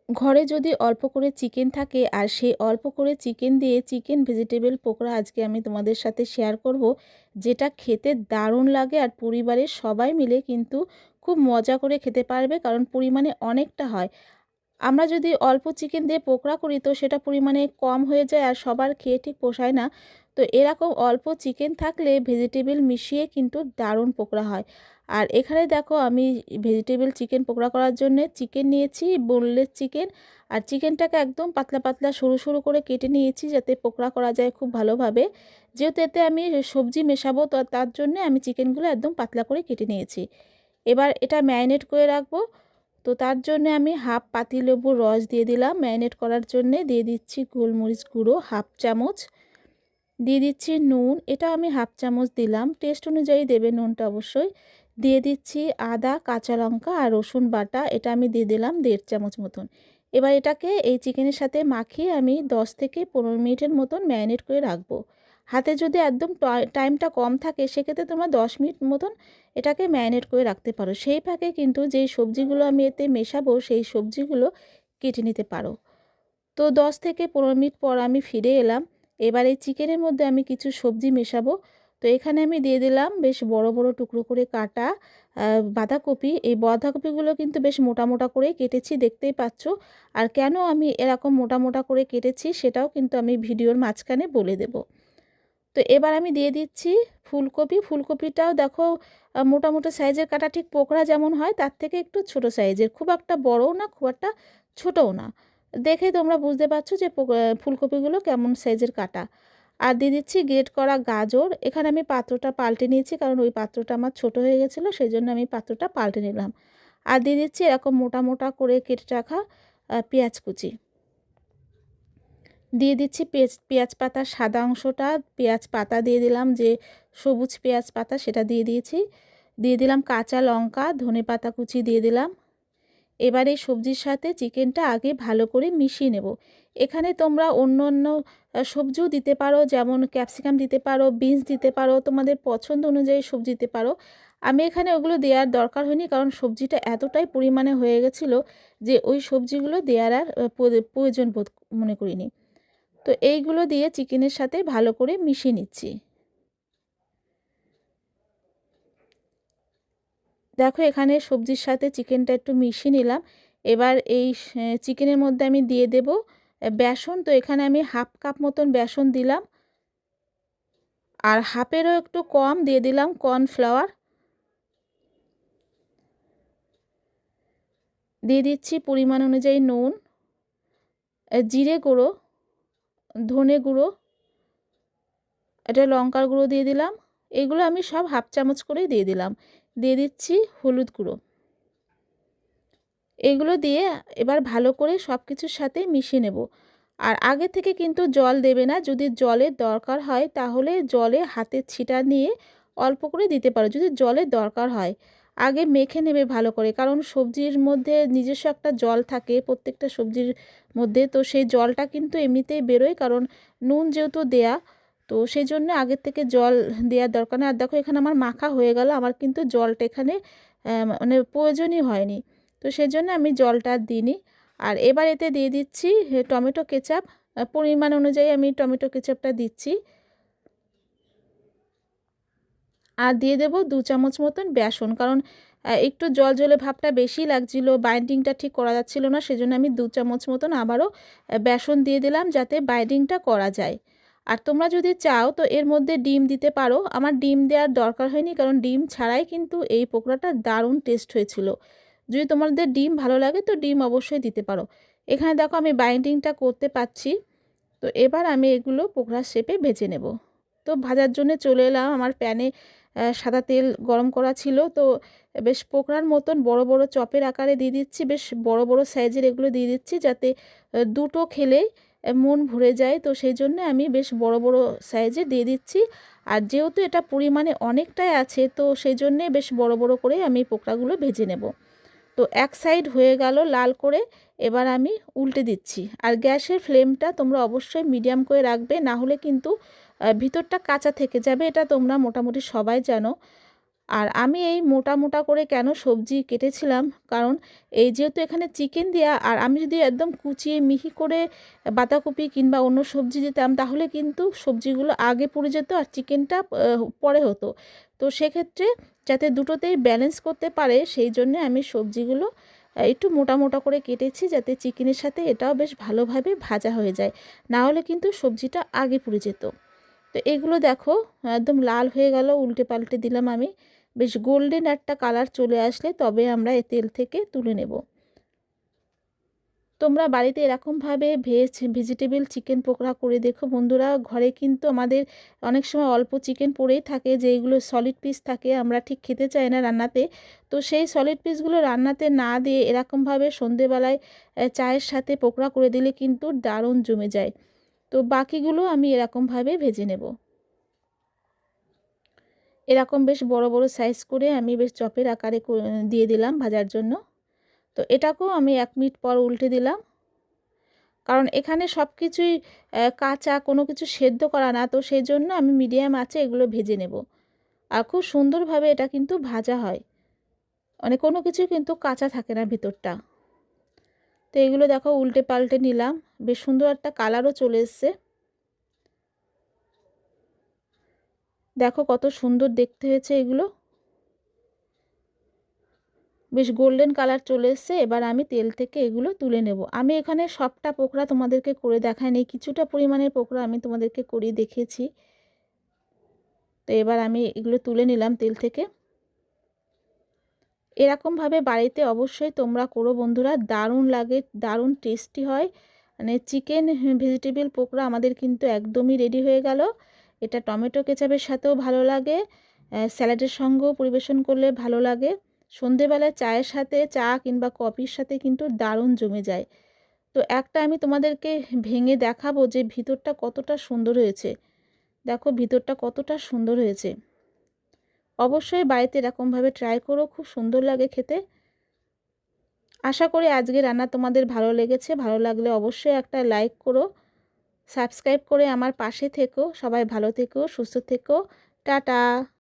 ঘরে যদি অল্প করে চিকেন থাকে আর সেই অল্প করে চিকেন দিয়ে চিকেন ভেজিটেবল পকোড়া আজকে আমি তোমাদের সাথে শেয়ার করব, যেটা খেতে দারুণ লাগে আর পরিবারের সবাই মিলে কিন্তু খুব মজা করে খেতে পারবে, কারণ পরিমাণে অনেকটা হয়। আমরা যদি অল্প চিকেন দিয়ে পকোড়া করি তো সেটা পরিমাণে কম হয়ে যায় আর সবার খেয়ে ঠিক পোষায় না। তো এরকম অল্প চিকেন থাকলে ভেজিটেবল মিশিয়ে কিন্তু দারুণ পকোড়া হয়। আর এখানে দেখো আমি ভেজিটেবল চিকেন পকোড়া করার জন্য চিকেন নিয়েছি, বোনলেস চিকেন। আর চিকেনটাকে একদম পাতলা পাতলা সরু সরু করে কেটে নিয়েছি যাতে পকোড়া করা যায় খুব ভালোভাবে। যেহেতু এতে আমি সবজি মেশাবো তো তার জন্যে আমি চিকেনগুলো একদম পাতলা করে কেটে নিয়েছি। এবার এটা ম্যারিনেট করে রাখবো। তো তার জন্য আমি হাফ পাতিলেবুর রস দিয়ে দিলাম ম্যারিনেট করার জন্যে। দিয়ে দিচ্ছি গোলমরিচ গুঁড়ো হাফ চামচ, দিয়ে দিচ্ছি নুন, এটা আমি হাফ চামচ দিলাম, টেস্ট অনুযায়ী দেবে নুনটা অবশ্যই। দিয়ে দিচ্ছি আদা, কাঁচা লঙ্কা আর রসুন বাটা, এটা আমি দিয়ে দিলাম 1.5 চামচ মতন। এবার এটাকে এই চিকেনের সাথে মাখিয়ে আমি 10 থেকে 15 মিনিটের মতন ম্যারিনেট করে রাখবো। হাতে যদি একদম টাইমটা কম থাকে সেক্ষেত্রে তোমরা 10 মিনিট মতন এটাকে ম্যারিনেট করে রাখতে পারো। সেই ফাঁকে কিন্তু যেই সবজিগুলো আমি এতে মেশাবো সেই সবজিগুলো কেটে নিতে পারো। তো 10 থেকে 15 মিনিট পর আমি ফিরে এলাম। এবার এই চিকেনের মধ্যে আমি কিছু সবজি মেশাবো। তো এখানে আমি দিয়ে দিলাম বেশ বড় বড় টুকরো করে কাটা বাঁধাকপি। এই বাঁধাকপিগুলো কিন্তু বেশ মোটা মোটা করে কেটেছি, দেখতেই পাচ্ছ। আর কেন আমি এরকম মোটা মোটা করে কেটেছি সেটাও কিন্তু আমি ভিডিওর মাঝখানে বলে দেব। তো এবার আমি দিয়ে দিচ্ছি ফুলকপি। ফুলকপিটাও দেখো মোটা মোটা সাইজের কাটা, ঠিক পোকড়া যেমন হয় তার থেকে একটু ছোট সাইজের, খুব একটা বড়ও না খুব একটা ছোটও না। দেখে তোমরা বুঝতে পারছো যে ফুলকপিগুলো কেমন সাইজের কাটা। আর দিয়ে দিচ্ছি গ্রেট করা গাজর। এখানে আমি পাত্রটা পাল্টে নিয়েছি কারণ ওই পাত্রটা আমার ছোট হয়ে গেছিলো, সেই জন্য আমি পাত্রটা পাল্টে নিলাম। আর দিয়ে দিচ্ছি এরকম মোটা মোটা করে কেটে রাখা পেঁয়াজ কুচি। দিয়ে দিচ্ছি পেঁয়াজ পাতার সাদা অংশটা, পেঁয়াজ পাতা দিয়ে দিলাম, যে সবুজ পেঁয়াজ পাতা সেটা দিয়ে দিয়েছি। দিয়ে দিলাম কাঁচা লঙ্কা, ধনেপাতা কুচি দিয়ে দিলাম। এবার এই সবজির সাথে চিকেনটা আগে ভালো করে মিশিয়ে নেব। এখানে তোমরা অন্য অন্য সবজিও দিতে পারো, যেমন ক্যাপসিকাম দিতে পারো, বিনস দিতে পারো, তোমাদের পছন্দ অনুযায়ী সবজি দিতে পারো। আমি এখানে ওগুলো দেওয়ার দরকার হয়নি কারণ সবজিটা এতটাই পরিমাণে হয়ে গেছিলো যে ওই সবজিগুলো দেওয়ার আর প্রয়োজন বোধ মনে করিনি। তো এইগুলো দিয়ে চিকেনের সাথে ভালো করে মিশিয়ে নিচ্ছি। দেখো এখানে সবজির সাথে চিকেনটা একটু মিশিয়ে নিলাম। এবার এই চিকেনের মধ্যে আমি দিয়ে দেব বেসন। তো এখানে আমি হাফ কাপ মতন বেসন দিলাম, আর হাফেরও একটু কম দিয়ে দিলাম কর্নফ্লাওয়ার। দিয়ে দিচ্ছি পরিমাণ অনুযায়ী নুন, জিরে গুঁড়ো, ধনে গুঁড়ো, এটা লঙ্কার গুঁড়ো দিয়ে দিলাম। এগুলো আমি সব হাফ চামচ করেই দিয়ে দিলাম। দিয়ে দিচ্ছি হলুদ গুঁড়ো। এগুলো দিয়ে এবার ভালো করে সব কিছুর সাথে মিশিয়ে নেব। আর আগে থেকে কিন্তু জল দেবে না, যদি জলের দরকার হয় তাহলে জলে হাতের ছিটা নিয়ে অল্প করে দিতে পারো যদি জলের দরকার হয়। আগে মেখে নেবে ভালো করে, কারণ সবজির মধ্যে নিজস্ব একটা জল থাকে প্রত্যেকটা সবজির মধ্যে, তো সেই জলটা কিন্তু এমনিতেই বেরোয় কারণ নুন যেহেতু দেয়া। তো সেই জন্য আগের থেকে জল দেওয়ার দরকার নেই। আর দেখো এখানে আমার মাখা হয়ে গেল, আমার কিন্তু জলটা এখানে মানে প্রয়োজনই হয়নি। তো সেজন্য আমি জলটা দিইনি। আর এবার এতে দিয়ে দিচ্ছি টমেটো কেচাপ। পরিমাণ অনুযায়ী আমি টমেটো কেচাপটা দিচ্ছি। আর দিয়ে দেব 2 চামচ মতন বেসন, কারণ একটু জল জলে ভাবটা বেশি লাগছিল, বাইন্ডিংটা ঠিক করা যাচ্ছিল না, সেজন্য আমি 2 চামচ মতন আবারও বেসন দিয়ে দিলাম যাতে বাইন্ডিংটা করা যায়। আর তোমরা যদি চাও তো এর মধ্যে ডিম দিতে পারো। আমার ডিম দেওয়ার দরকার হয়নি কারণ ডিম ছাড়াই কিন্তু এই পকোড়াটা দারুণ টেস্ট হয়েছিল। যদি তোমাদের ডিম ভালো লাগে তো ডিম অবশ্যই দিতে পারো। এখানে দেখো আমি বাইন্ডিংটা করতে পারছি। তো এবার আমি এগুলো পকোড়ার শেপে ভেজে নেব। তো ভাজার জন্য চলে এলাম। আমার প্যানে সাদা তেল গরম করা ছিল, তো বেশ পকোড়ার মতন বড় বড় চপের আকারে দিয়ে দিচ্ছি, বেশ বড় বড় সাইজের এগুলো দিয়ে দিচ্ছি যাতে দুটো খেলেই মন ভরে যায়। তো সেই জন্য আমি বেশ বড় বড় সাইজের দিয়ে দিচ্ছি। আর যেহেতু এটা পরিমাণে অনেকটাই আছে তো সেই জন্যে বেশ বড় বড় করে আমি পকোড়াগুলো ভেজে নেব। তো এক সাইড হয়ে গেল লাল করে, এবার আমি উল্টে দিচ্ছি। আর গ্যাসের ফ্লেমটা তোমরা অবশ্যই মিডিয়াম করে রাখবে, না হলে কিন্তু ভিতরটা কাঁচা থেকে যাবে, এটা তোমরা মোটামুটি সবাই জানো। আর আমি এই মোটা মোটা করে কেন সবজি কেটেছিলাম, কারণ এই যেহেতু এখানে চিকেন দেওয়া, আর আমি যদি একদম কুচিয়ে মিহি করে বাঁধাকপি কিংবা অন্য সবজি দিতাম তাহলে কিন্তু সবজিগুলো আগে পুড়ে যেত আর চিকেনটা পরে হতো। তো সেক্ষেত্রে যাতে দুটোতেই ব্যালেন্স করতে পারে সেই জন্যে আমি সবজিগুলো একটু মোটা মোটা করে কেটেছি, যাতে চিকেনের সাথে এটাও বেশ ভালোভাবে ভাজা হয়ে যায়, না হলে কিন্তু সবজিটা আগে পুড়ে যেত। তো এগুলো দেখো একদম লাল হয়ে গেল, উল্টে পাল্টে দিলাম আমি। বেশ গোল্ডেন একটা কালার চলে আসলে তবে আমরা এই তেল থেকে তুলে নেব। তোমরা বাড়িতে এরকমভাবে ভেজিটেবল চিকেন পকোড়া করে দেখো বন্ধুরা। ঘরে কিন্তু আমাদের অনেক সময় অল্প চিকেন পড়েই থাকে, যেগুলো সলিড পিস থাকে আমরা ঠিক খেতে চাই না রান্নাতে। তো সেই সলিড পিসগুলো রান্নাতে না দিয়ে এরকমভাবে সন্ধেবেলায় চায়ের সাথে পকোড়া করে দিলে কিন্তু দারুণ জমে যায়। তো বাকিগুলো আমি এরকমভাবে ভেজে নেব। এরকম বেশ বড় বড় সাইজ করে আমি বেশ চপের আকারে দিয়ে দিলাম ভাজার জন্য। তো এটাকেও আমি 1 মিনিট পর উল্টে দিলাম, কারণ এখানে সব কিছুই কাঁচা, কোনো কিছু সেদ্ধ করা না, তো সেই জন্য আমি মিডিয়াম আঁচে এগুলো ভেজে নেব। আর খুব সুন্দরভাবে এটা কিন্তু ভাজা হয়, মানে কোনো কিছু কিন্তু কাঁচা থাকে না ভিতরটা। তো এগুলো দেখো উল্টে পাল্টে নিলাম, বেশ সুন্দর একটা কালারও চলে এসছে। দেখো কত সুন্দর দেখতে হয়েছে এগুলো, বেশ গোল্ডেন কালার চলে এসছে। এবার আমি তেল থেকে এগুলো তুলে নেব। আমি এখানে সবটা পকোড়া তোমাদেরকে করে দেখাইনি, কিছুটা পরিমাণের পকোড়া আমি তোমাদেরকে করিয়ে দেখিয়েছি। তো এবার আমি এগুলো তুলে নিলাম তেল থেকে। এরকমভাবে বাড়িতে অবশ্যই তোমরা করো বন্ধুরা, দারুণ লাগে, দারুণ টেস্টি হয়। মানে চিকেন ভেজিটেবল পকোড়া আমাদের কিন্তু একদমই রেডি হয়ে গেল। এটা টমেটো কেচাপের সাথেও ভালো লাগে, স্যালাডের সঙ্গেও পরিবেশন করলে ভালো লাগে, সন্ধেবেলায় চায়ের সাথে, চা কিংবা কফির সাথে কিন্তু দারুণ জমে যায়। তো একটা আমি তোমাদেরকে ভেঙে দেখাবো যে ভিতরটা কতটা সুন্দর হয়েছে। দেখো ভিতরটা কতটা সুন্দর হয়েছে। অবশ্যই বাড়িতে এরকমভাবে ট্রাই করো, খুব সুন্দর লাগে খেতে। আশা করি আজকে রান্না তোমাদের ভালো লেগেছে। ভালো লাগলে অবশ্যই একটা লাইক করো, সাবস্ক্রাইব করে আমার পাশে থেকো। সবাই ভালো থেকো, সুস্থ থেকো। টাটা।